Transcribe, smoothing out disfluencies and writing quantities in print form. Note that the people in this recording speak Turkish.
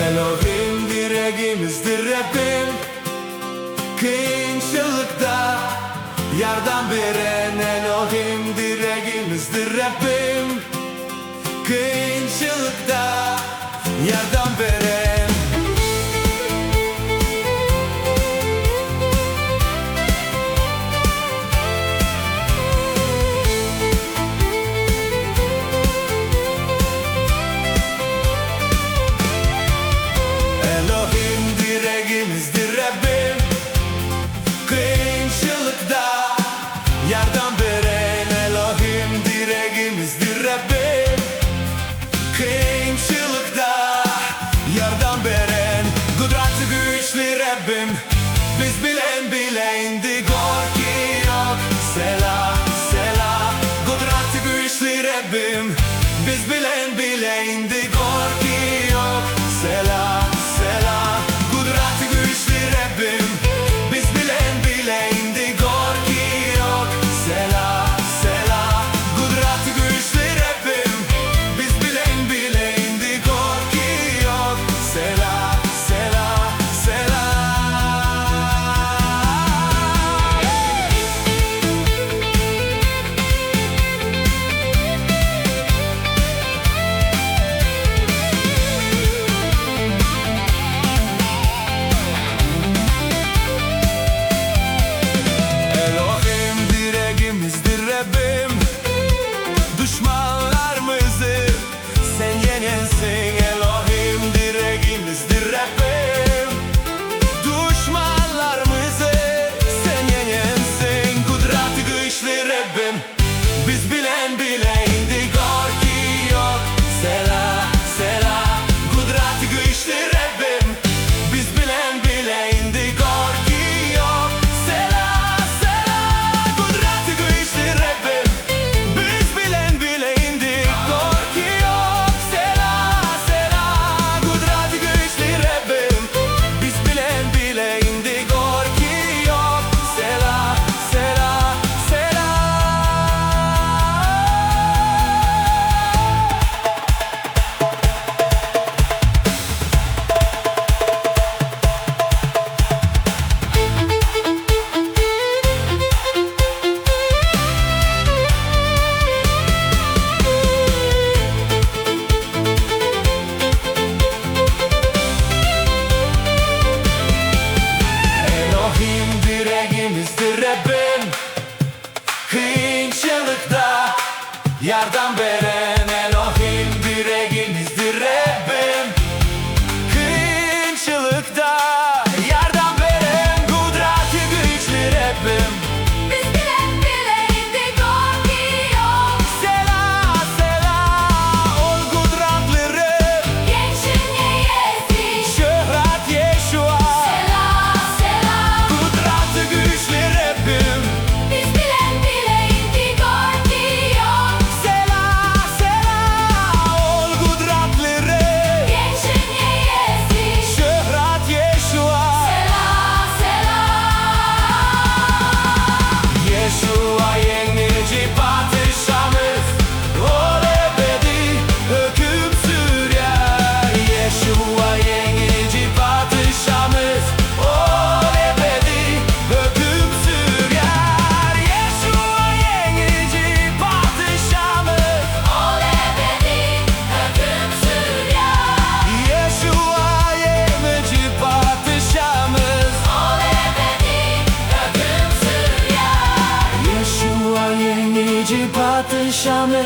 Elohim direğimizdir Rabbim, kıyınçılıkta yardım veren. Elohim direğimizdir Rabbim, kıyınçılıkta yardım veren. Elohim direğimizdir Rabbim, kıyınçılıkta yardım veren. Elohim direğimizdir Rabbim, kıyınçılıkta yardım veren. Kudretli güçlü Rabbim, biz bilen indi korku yok. Selah, selah. Kudretli güçlü Rabbim, biz bilen indi korku yok. Selah, selah. Kudretli güçlü Rabbim, biz bilen indi korku yok. Selah, selah. Kudretli güçlü Rabbim, biz bilen indi korku yok. Selah, selah, selah. Elohim direğimizdir Rabbim, düşmanlarımızı sen yenensin. Elohim direğimizdir Rabbim, düşmanlarımızı sen yenensin. Kudretli güçlü Rabbim, biz bilen indi korku yok. Selah, selah. Kudretli güçlü Rabbim, biz bilen indi korku yok. Selah, selah. Kudretli güçlü Rabbim, biz bilen indi korku yok. Selah, selah. Kudretli güçlü Rabbim, biz bilen indi korku yok. Selah, selah, selah. Elohim direğimizdir Rabbim, kıyınçılıkta yardım veren. Elohim direğimizdir Rabbim, kıyınçılıkta yardım veren. Kudretli güçlü Rabbim, Biz bilen indi korku yok. selah, selah. Ol kudretli Rab, Gençin yeyesi. şöhret Yeşua. Selah, selah. Kudretli güçlü Rabbim, Biz bilen indi korku yok. selah, selah. Ol kudretli Rab, Gençin yeyesi. şöhret Yeşua. Selah, selah. Yeşua yenici padişahımız, ol ebedi hüküm sürer. Yeşua yenici padişahımız, ol ebedi hüküm sürer. Yeşua yenici padişahımız, Ol ebedi hüküm sürer. Yeşua yenici padişahımız, Ol ebedi hüküm sürer. Yeşua yenici padişahımız.